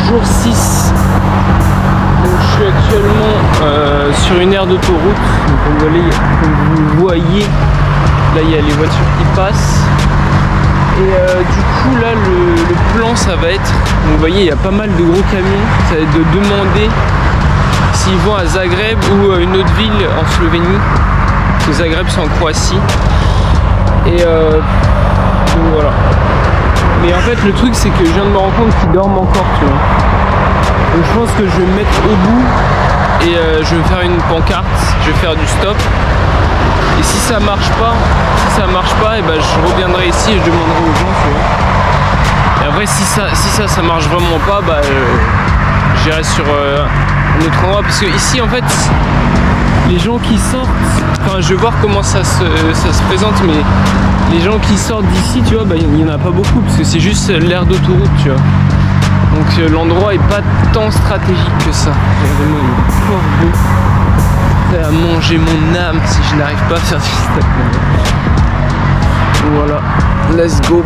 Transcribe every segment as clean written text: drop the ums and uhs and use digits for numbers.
jour 6. Donc je suis actuellement sur une aire d'autoroute. Comme vous voyez, là il y a les voitures qui passent. Et du coup là le plan ça va être, donc, vous voyez il y a pas mal de gros camions, ça va être de demander s'ils vont à Zagreb ou à une autre ville en Slovénie. Parce que Zagreb c'est en Croatie. Et donc voilà. Mais en fait le truc c'est que je viens de me rendre compte qu'ils dorment encore, tu vois. Donc je pense que je vais me mettre au bout et je vais me faire une pancarte, je vais faire du stop. Et si ça marche pas, et ben je reviendrai ici et je demanderai aux gens, tu vois. Et après si ça marche vraiment pas, bah j'irai sur un autre endroit parce que ici en fait les gens qui sortent, enfin je vais voir comment ça se présente, mais les gens qui sortent d'ici, tu vois, bah il y en a pas beaucoup parce que c'est juste l'aire d'autoroute, tu vois. Donc l'endroit est pas tant stratégique que ça. Vraiment il est fort beau. À manger mon âme si je n'arrive pas à faire du stop. Voilà, let's go.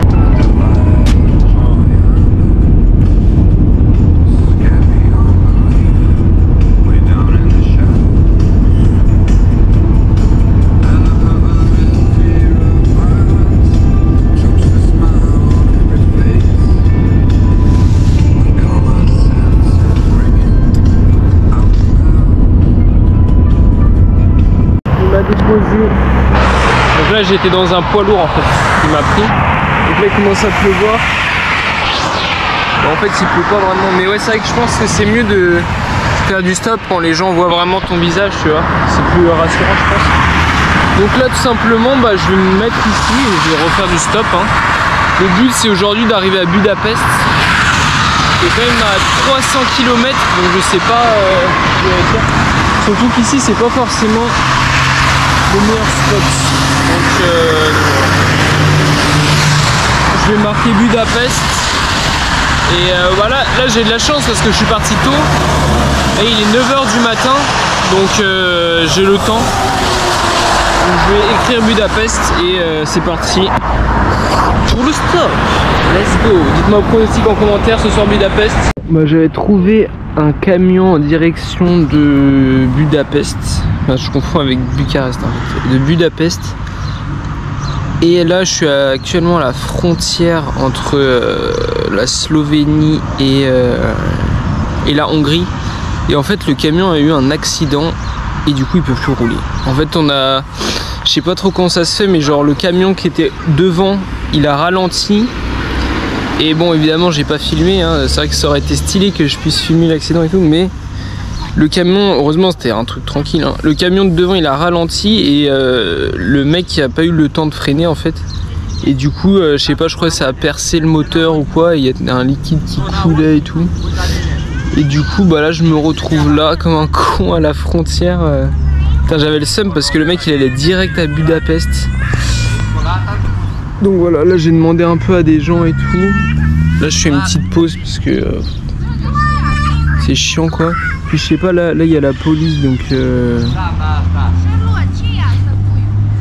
Donc là j'étais dans un poids lourd en fait, il m'a pris. Donc là il commence à pleuvoir. Bon, en fait il pleut pas vraiment, mais ouais c'est vrai que je pense que c'est mieux de faire du stop quand les gens voient vraiment ton visage, tu vois. C'est plus rassurant je pense. Donc là tout simplement bah, je vais me mettre ici et je vais refaire du stop. Hein. Le but c'est aujourd'hui d'arriver à Budapest. C'est quand même à 300 km, donc je sais pas ce que je vais faire. Surtout qu'ici c'est pas forcément le meilleur spot. Donc je vais marquer Budapest. Et voilà, là j'ai de la chance parce que je suis parti tôt. Et il est 9 h du matin. Donc j'ai le temps. Donc, je vais écrire Budapest et c'est parti pour le stop. Let's go. Dites-moi vos pronostics en commentaire ce soir Budapest. Bah, j'avais trouvé un camion en direction de Budapest. Enfin, je confonds avec Bucarest en fait. De Budapest. Et là je suis actuellement à la frontière entre la Slovénie et la Hongrie. Et en fait le camion a eu un accident et du coup il peut plus rouler. En fait on a, je sais pas trop comment ça se fait, mais genre le camion qui était devant il a ralenti. Et bon évidemment j'ai pas filmé, hein. C'est vrai que ça aurait été stylé que je puisse filmer l'accident et tout, mais le camion, heureusement c'était un truc tranquille, hein. Le camion de devant il a ralenti et le mec il a pas eu le temps de freiner en fait. Et du coup je sais pas, je crois que ça a percé le moteur ou quoi, il y a un liquide qui coulait et tout. Et du coup bah là je me retrouve là comme un con à la frontière. J'avais le seum parce que le mec il allait direct à Budapest. Donc voilà, là j'ai demandé un peu à des gens et tout. Là je fais une petite pause parce que c'est chiant quoi. Puis je sais pas, là il y a la police donc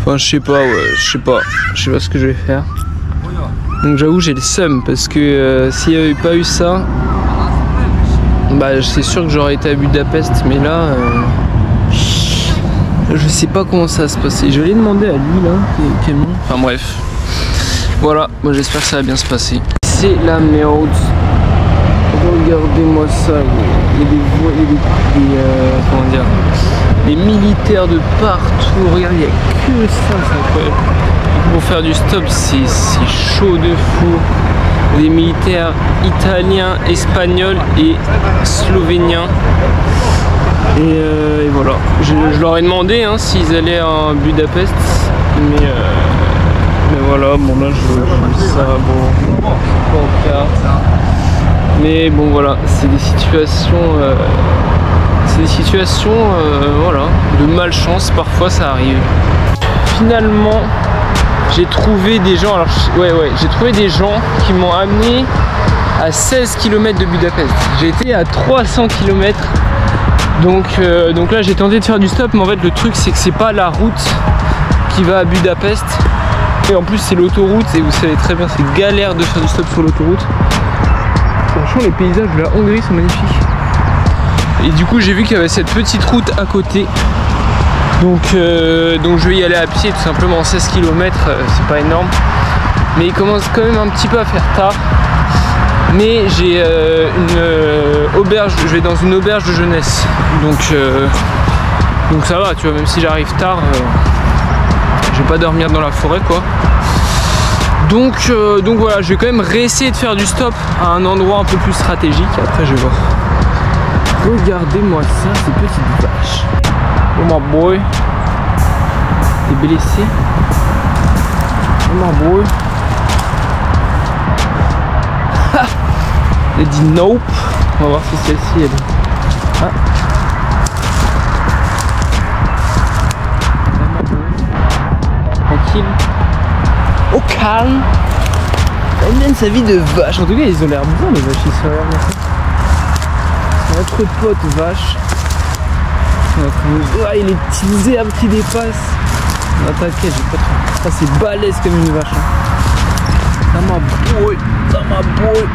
enfin je sais pas, ouais, je sais pas ce que je vais faire. Donc j'avoue j'ai le seum parce que s'il n'y avait pas eu ça, bah c'est sûr que j'aurais été à Budapest, mais là je sais pas comment ça va se passer. Je vais demander à lui là, Camille. Enfin bref. Voilà, moi j'espère que ça va bien se passer. C'est la merde. Regardez-moi ça. Il y a comment dire, des militaires de partout. Regardez, il n'y a que ça, c'est incroyable. Pour faire du stop, c'est chaud de fou. Des militaires italiens, espagnols et slovéniens. Et voilà. Je leur ai demandé hein, s'ils allaient à Budapest, mais voilà, bon là je ça, bon, pas au cas. Mais bon voilà, c'est des situations, voilà, de malchance, parfois ça arrive. Finalement, j'ai trouvé des gens, alors j'ai trouvé des gens qui m'ont amené à 16 km de Budapest. J'ai été à 300 km. Donc là j'ai tenté de faire du stop, mais en fait le truc c'est que c'est pas la route qui va à Budapest. Et en plus c'est l'autoroute et vous savez très bien c'est galère de faire du stop sur l'autoroute. franchement les paysages de la Hongrie sont magnifiques. Et du coup j'ai vu qu'il y avait cette petite route à côté. Donc je vais y aller à pied tout simplement, 16 km, c'est pas énorme. Mais il commence quand même un petit peu à faire tard. Mais j'ai une auberge, je vais dans une auberge de jeunesse. Donc ça va, tu vois, même si j'arrive tard, je vais pas dormir dans la forêt quoi. Donc voilà, je vais quand même réessayer de faire du stop à un endroit un peu plus stratégique. Après je vais voir. Regardez-moi ça, ces petites vaches. Oh my boy. T'es blessé. Oh my boy. Elle dit nope. On va voir si celle-ci elle. Ah. Tranquille. Au calme. Elle mène sa vie de vache. En tout cas, ils ont l'air bons les vaches ici. Notre pote vache. Ah, et les petites herbes qui dépassent. Non, t'inquiète, j'ai pas trop. Ça, c'est balèze comme une vache. Ça m'a bourré. Ça m'a bourré.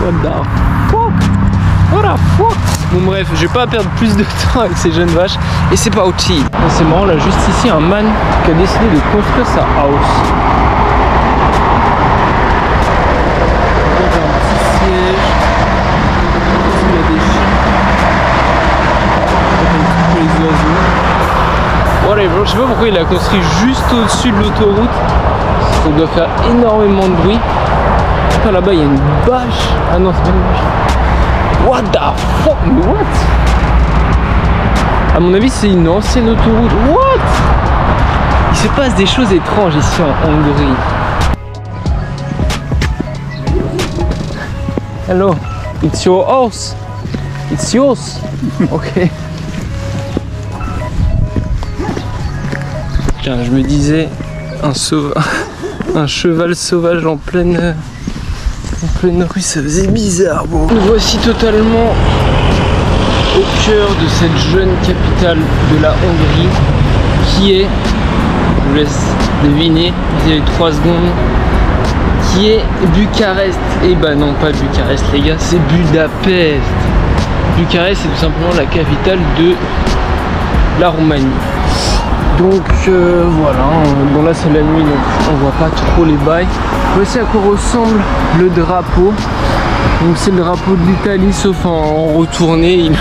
What the fuck? What the fuck? Bon bref, je vais pas perdre plus de temps avec ces jeunes vaches. Et c'est pas utile. C'est marrant, là juste ici, un man qui a décidé de construire sa house. Il y a un petit siège. Il y a des chiens. Les oiseaux. Whatever, je sais pas pourquoi il a construit juste au-dessus de l'autoroute. Ça doit faire énormément de bruit. Putain, là-bas il y a une bâche. Ah non, c'est pas une bâche. What the fuck? Mais what? À mon avis, c'est une ancienne autoroute. What? Il se passe des choses étranges ici en Hongrie. Hello, it's your house. It's yours. Ok. Tiens, je me disais, un cheval sauvage en pleine rue, ça faisait bizarre. Bon. Nous voici totalement au cœur de cette jeune capitale de la Hongrie qui est, je vous laisse deviner, vous avez 3 secondes, qui est Bucarest. Et bah non, pas Bucarest les gars, c'est Budapest. Bucarest c'est tout simplement la capitale de la Roumanie. Donc voilà, bon là c'est la nuit donc on voit pas trop les bails. Voici à quoi ressemble le drapeau. Donc c'est le drapeau de l'Italie sauf en retourné, ils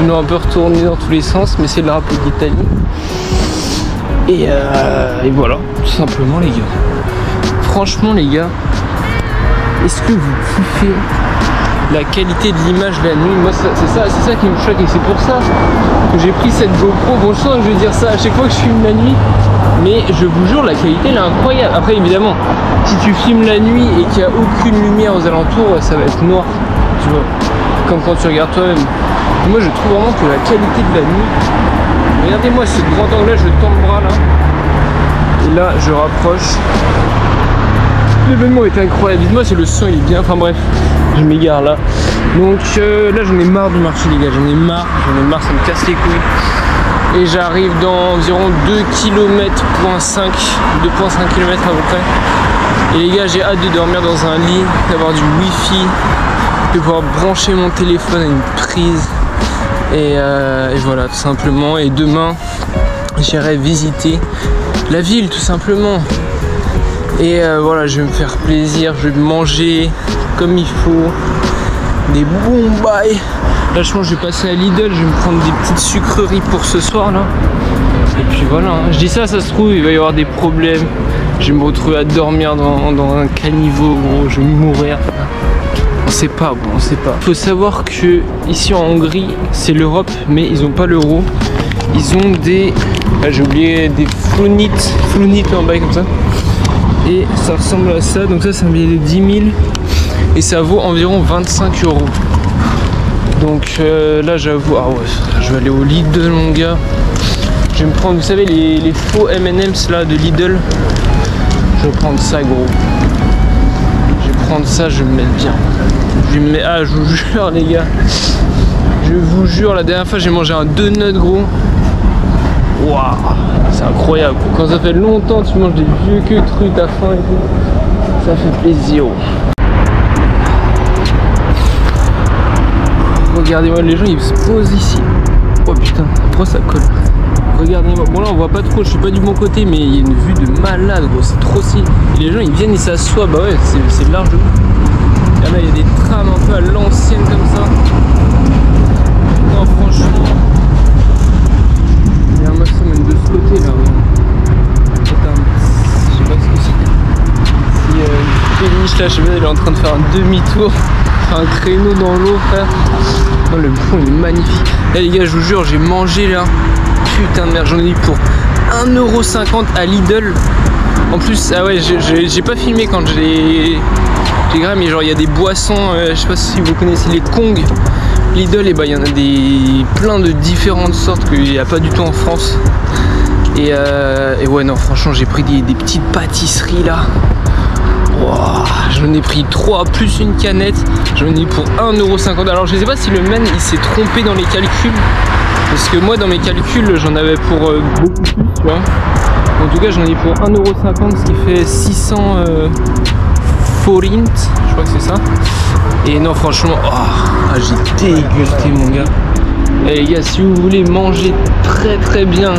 l'ont un peu retourné dans tous les sens, mais c'est le drapeau d'Italie. Et voilà, tout simplement les gars. Franchement les gars, est-ce que vous kiffez la qualité de l'image la nuit? Moi c'est ça qui me choque et c'est pour ça que j'ai pris cette GoPro. Bon je sens que je vais dire ça à chaque fois que je filme la nuit, mais je vous jure la qualité elle est incroyable. Après évidemment si tu filmes la nuit et qu'il n'y a aucune lumière aux alentours, ça va être noir, tu vois, comme quand tu regardes toi-même. Moi je trouve vraiment que la qualité de la nuit, regardez-moi ce grand angle là, je tends le bras là et là je rapproche. L'événement est incroyable, dites-moi si le son il est bien, enfin bref, je m'égare là. Donc là j'en ai marre du marché les gars, j'en ai marre, ça me casse les couilles. Et j'arrive dans environ 2,5 km à peu près. Et les gars j'ai hâte de dormir dans un lit, d'avoir du wifi, de pouvoir brancher mon téléphone à une prise. Et voilà tout simplement. Et demain j'irai visiter la ville tout simplement. Et voilà, je vais me faire plaisir, je vais manger comme il faut, des bons bails. Là je pense que je vais passer à Lidl, je vais me prendre des petites sucreries pour ce soir là. Et puis voilà, hein. Je dis ça se trouve il va y avoir des problèmes. Je vais me retrouver à dormir dans un caniveau, gros, je vais mourir. On sait pas, bon, on sait pas. Faut savoir que ici en Hongrie, c'est l'Europe, mais ils ont pas l'euro. Ils ont des, j'ai oublié, des flounites en bail comme ça. Et ça ressemble à ça, donc ça c'est un billet de 10 000 et ça vaut environ 25 €. Donc là j'avoue, ah ouais, je vais aller au Lidl mon gars. Je vais me prendre, vous savez les faux M&M's là de Lidl. Je vais prendre ça gros. Je vais prendre ça, je vais me mettre bien. Je vais me mettre, ah je vous jure les gars. Je vous jure, la dernière fois j'ai mangé un donut gros. Waouh, c'est incroyable. Quand ça fait longtemps tu manges des vieux queues trucs à faim et tout. Ça fait plaisir. Regardez-moi, les gens ils se posent ici. Oh putain, pourquoi ça colle? Regardez-moi, bon là on voit pas trop, je suis pas du bon côté, mais il y a une vue de malade gros, c'est trop stylé. Et les gens ils viennent, ils s'assoient, bah ouais, c'est large de ouf. Et là il y a des trams un peu à l'ancienne comme ça. Non franchement, il y a un maximum de ce côté là. Je sais pas ce que c'est. Il y a une péniche là, je sais pas, elle est en train de faire un demi-tour. Un créneau dans l'eau frère. Oh, le fond il est magnifique. Là les gars je vous jure j'ai mangé là. Putain de merde, j'en ai eu pour 1,50 € à Lidl. En plus, ah ouais, j'ai pas filmé quand j'ai grave, mais genre il y a des boissons, je sais pas si vous connaissez les Kong. Lidl, et bah il y en a plein de différentes sortes qu'il n'y a pas du tout en France. Et ouais non franchement j'ai pris des petites pâtisseries là. Wow, j'en ai pris 3 plus une canette, j'en ai pour 1,50 €. Alors je sais pas si le man il s'est trompé dans les calculs, parce que moi dans mes calculs j'en avais pour beaucoup plus, tu vois. En tout cas j'en ai pour 1,50 €, ce qui fait 600 forint, je crois que c'est ça. Et non franchement, oh, j'ai dégusté mon gars. Et les gars, si vous voulez manger très bien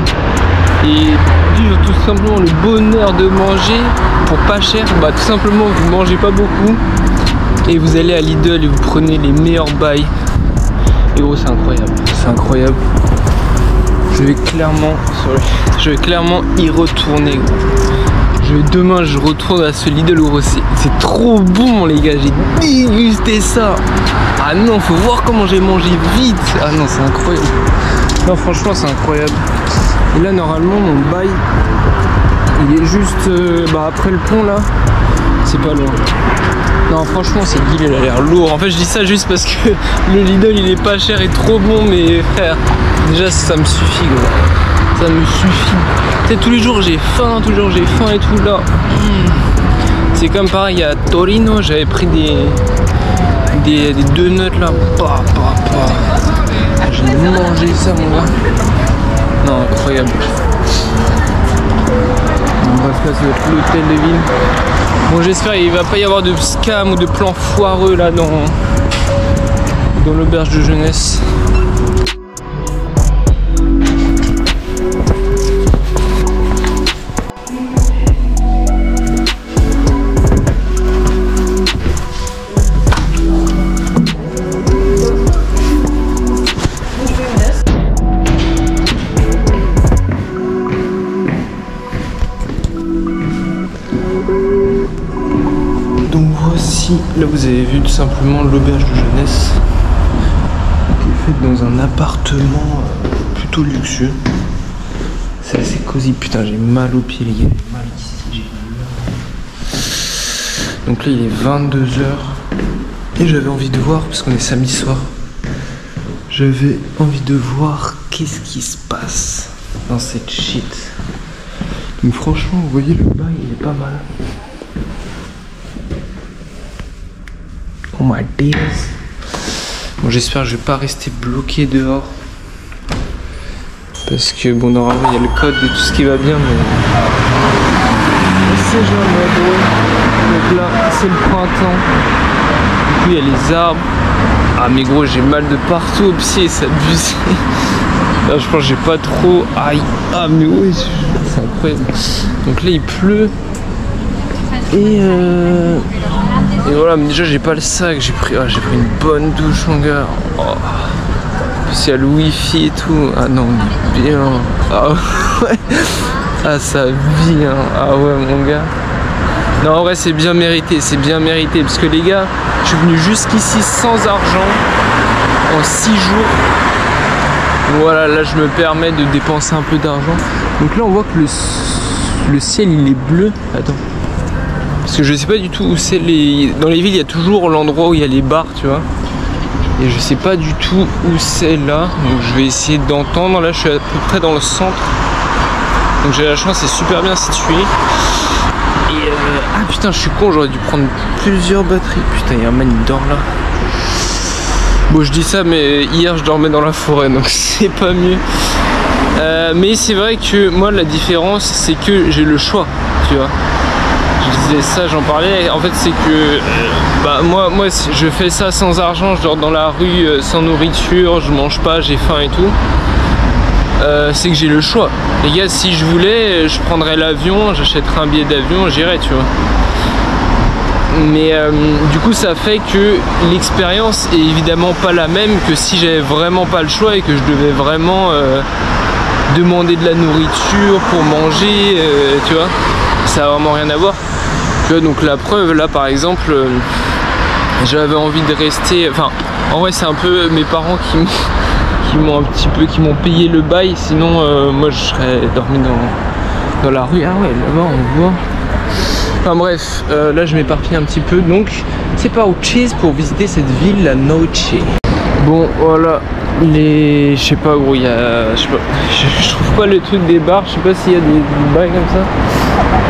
et vivre tout simplement le bonheur de manger pour pas cher, bah tout simplement vous mangez pas beaucoup et vous allez à Lidl et vous prenez les meilleurs bails. Et gros c'est incroyable, c'est incroyable. Je vais clairement y retourner gros. Demain je retourne à ce Lidl gros, c'est trop bon les gars, j'ai dégusté ça. Ah non, faut voir comment j'ai mangé vite. Ah non, c'est incroyable. Non franchement c'est incroyable. Et là normalement mon bail il est juste après le pont là. C'est pas loin. Non franchement c'est guilé, il a l'air lourd. En fait je dis ça juste parce que le Lidl il est pas cher et trop bon, mais frère déjà ça me suffit gros. Ça me suffit. Tu sais tous les jours j'ai faim et tout là. C'est comme pareil à Torino, j'avais pris des donuts là. J'ai mangé ça mon gars. Non incroyable. Bref là ça va être l'hôtel de ville. Bon j'espère qu'il va pas y avoir de scam ou de plans foireux là dans l'auberge de jeunesse. Là vous avez vu tout simplement l'auberge de jeunesse qui est faite dans un appartement plutôt luxueux. C'est assez cosy. Putain j'ai mal aux pieds les gars, j'ai mal ici, j'ai mal. Donc là il est 22 h et j'avais envie de voir, parce qu'on est samedi soir, j'avais envie de voir qu'est-ce qui se passe dans cette shit. Donc franchement vous voyez le bail il est pas mal. Oh my days. Bon j'espère que je vais pas rester bloqué dehors. Parce que bon normalement il y a le code et tout ce qui va bien, mais c'est jamais drôle. Donc là c'est le printemps. Du coup il y a les arbres. Ah mais gros j'ai mal de partout au pied, ça abuse. Là je pense que j'ai pas trop. Aïe. Ah mais oui c'est incroyable. Donc là il pleut. Et voilà, mais déjà j'ai pas le sac, j'ai pris une bonne douche mon gars. Oh. En plus il y a le wifi et tout. Ah non mais bien. Ah ouais. Ah ça vient. Ah ouais mon gars. Non en vrai c'est bien mérité, parce que les gars, je suis venu jusqu'ici sans argent en 6 jours. Voilà, là je me permets de dépenser un peu d'argent. Donc là on voit que le ciel il est bleu. Attends. Parce que je sais pas du tout où c'est dans les villes il y a toujours l'endroit où il y a les bars tu vois. Et je sais pas du tout où c'est là. Donc je vais essayer d'entendre. Là je suis à peu près dans le centre. Donc j'ai la chance, c'est super bien situé. Et ah putain je suis con, j'aurais dû prendre plusieurs batteries. Putain il y a un man qui dort là. Bon je dis ça mais hier je dormais dans la forêt donc c'est pas mieux. Mais c'est vrai que moi la différence c'est que j'ai le choix tu vois. je disais ça, j'en parlais. En fait, c'est que bah, moi, je fais ça sans argent. Je dors dans la rue sans nourriture, je mange pas, j'ai faim et tout. C'est que j'ai le choix. Les gars, si je voulais, je prendrais l'avion, j'achèterais un billet d'avion, j'irais, tu vois. Mais du coup, ça fait que l'expérience est évidemment pas la même que si j'avais vraiment pas le choix et que je devais vraiment demander de la nourriture pour manger, tu vois. Ça a vraiment rien à voir. Tu vois, donc la preuve, là par exemple, j'avais envie de rester. Enfin, en vrai, c'est un peu mes parents qui m'ont payé le bail. Sinon, moi, je serais dormi dans la rue. Ah ouais, là-bas, on voit. Enfin bref, là, je m'éparpille un petit peu. Donc, c'est pas autre chose pour visiter cette ville, la Noche. Bon, voilà. Je sais pas, gros, il y a. Je trouve pas le truc des bars. Je sais pas s'il y a des bails comme ça.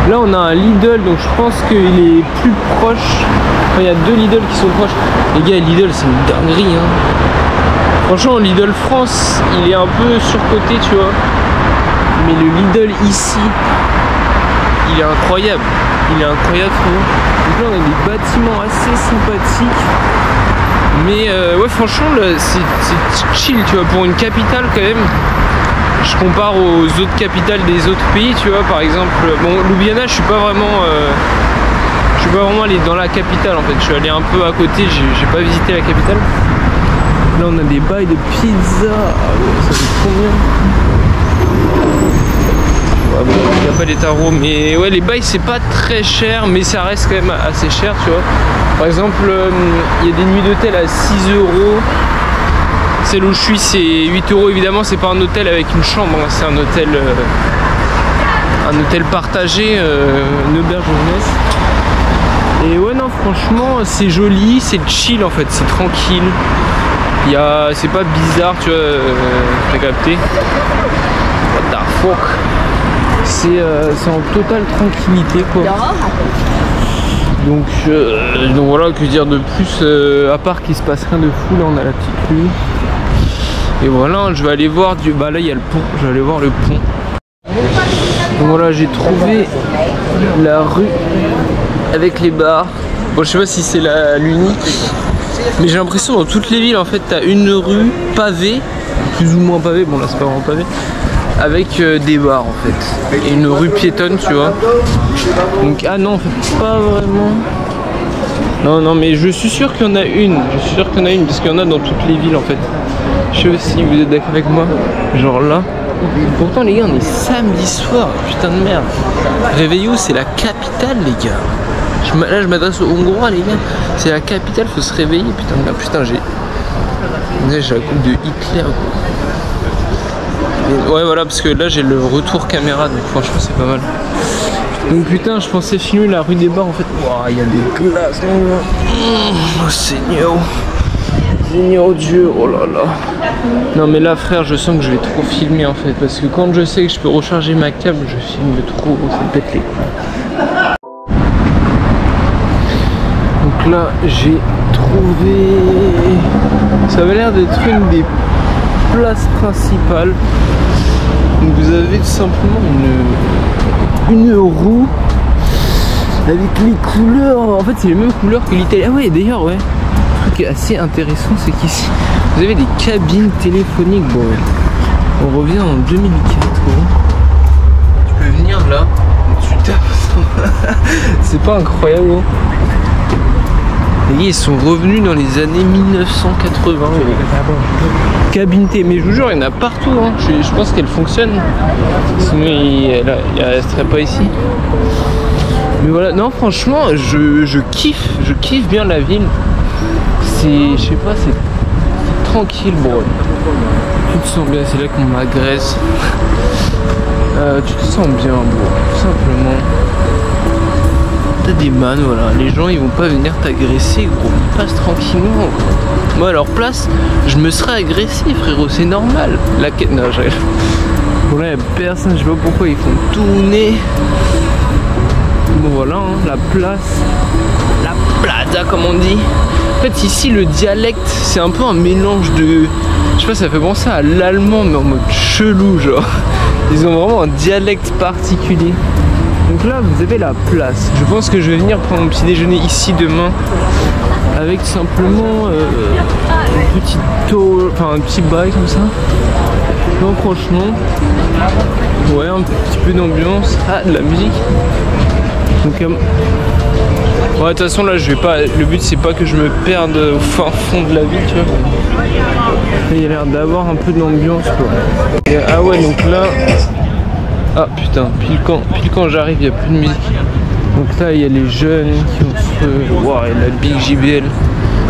Là on a un Lidl, donc je pense qu'il est plus proche. Enfin, il y a 2 Lidl qui sont proches. Les gars, Lidl c'est une dinguerie hein. Franchement, Lidl France, il est un peu surcoté, tu vois. Mais le Lidl ici, il est incroyable. Il est incroyable, frérot. Donc là on a des bâtiments assez sympathiques. Mais ouais, franchement c'est chill, tu vois, pour une capitale quand même. Je compare aux autres capitales des autres pays, tu vois, par exemple, bon, Ljubljana, je suis pas vraiment allé dans la capitale en fait, je suis allé un peu à côté, j'ai pas visité la capitale. Là on a des bails de pizza, ça fait combien? Ouais, bon, il n'y a pas les tarots, mais ouais, les bails c'est pas très cher, mais ça reste quand même assez cher, tu vois. Par exemple, il y a des nuits d'hôtel à 6 €. Celle où je suis c'est 8 €, évidemment c'est pas un hôtel avec une chambre, hein. C'est un hôtel partagé, une auberge de jeunesse. Et ouais non franchement c'est joli, c'est chill en fait, c'est tranquille. C'est pas bizarre, tu vois, t'as capté. What the fuck. C'est en totale tranquillité quoi. Donc voilà, que dire de plus, à part qu'il se passe rien de fou. Là on a la petite rue. Et voilà, je vais aller voir bah là il y a le pont, je vais aller voir le pont. Donc voilà, j'ai trouvé la rue avec les bars. Bon, je sais pas si c'est l'unique, mais j'ai l'impression dans toutes les villes en fait t'as une rue pavée, plus ou moins pavée, bon là c'est pas vraiment pavé, avec des bars en fait. Et une rue piétonne, tu vois. Donc ah non en fait pas vraiment. Non mais je suis sûr qu'il y en a une, parce qu'il y en a dans toutes les villes en fait. Je sais pas si vous êtes d'accord avec moi, genre là. Pourtant les gars on est samedi soir, putain de merde. Réveillou c'est la capitale les gars. Là je m'adresse aux Hongrois les gars. C'est la capitale, faut se réveiller, putain de merde. Putain j'ai la coupe de Hitler quoi. Ouais voilà, parce que là j'ai le retour caméra, donc franchement c'est pas mal. Donc putain je pensais filmer la rue des bars en fait. Waouh, il y a des glaces mon gars. Oh Seigneur. Seigneur Dieu, oh là là. Non mais là frère, je sens que je vais trop filmer en fait, parce que quand je sais que je peux recharger ma câble, je filme trop, ça me pète les couilles. Donc là j'ai trouvé, ça avait l'air d'être une des places principales. Donc vous avez tout simplement une roue avec les couleurs, en fait c'est les mêmes couleurs que l'Italie. Ah ouais d'ailleurs ouais. Ce qui est assez intéressant c'est qu'ici vous avez des cabines téléphoniques. Bon on revient en 2004 tu peux venir là, tu tapes. C'est pas incroyable hein. Les gars ils sont revenus dans les années 1980 cabine T, mais je vous jure il y en a partout hein. Je pense qu'elle fonctionne, sinon elle resterait pas ici. Mais voilà, non franchement je kiffe bien la ville. Je sais pas, c'est tranquille bro. Tu te sens bien, c'est là qu'on m'agresse. Tu te sens bien bro, tout simplement. T'as des man, voilà, les gens ils vont pas venir t'agresser gros, ils passent tranquillement. Moi à leur place, je me serais agressé frérot, c'est normal. Non j'arrive. Bon là y'a personne, je sais pas pourquoi ils font tourner. Bon voilà, hein, la place, la plaza comme on dit. En fait ici le dialecte c'est un peu un mélange de, je sais pas, ça fait penser à l'allemand mais en mode chelou genre. Ils ont vraiment un dialecte particulier. Donc là vous avez la place. Je pense que je vais venir prendre mon petit déjeuner ici demain avec simplement une petite un petit bail comme ça. Non franchement, ouais, un petit peu d'ambiance. Ah, de la musique. Donc ouais, de toute façon là je vais pas. Le but c'est pas que je me perde au fin fond de la ville, tu vois. Il y a l'air d'avoir un peu d'ambiance quoi. Et, ah ouais, donc là. Ah putain, pile quand j'arrive, il n'y a plus de musique. Donc là il y a les jeunes qui vont se. Waouh, et la Big JBL.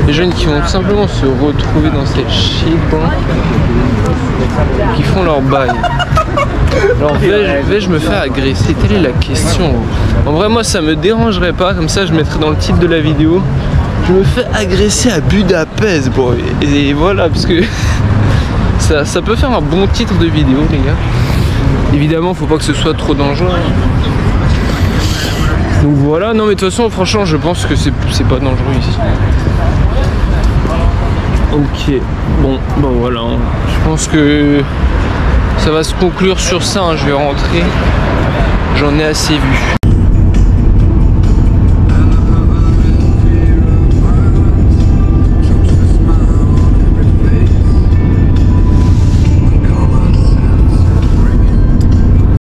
Les jeunes qui vont tout simplement se retrouver dans cette shit, qui font leur bail. Alors vais-je me faire agresser? Telle est la question. En vrai moi ça me dérangerait pas, comme ça je mettrai dans le titre de la vidéo. Je me fais agresser à Budapest, bro. Et voilà, parce que ça peut faire un bon titre de vidéo les gars. Évidemment faut pas que ce soit trop dangereux. Donc voilà, non mais de toute façon franchement je pense que c'est pas dangereux ici. Ok, bon voilà, je pense que ça va se conclure sur ça, hein. Je vais rentrer, j'en ai assez vu.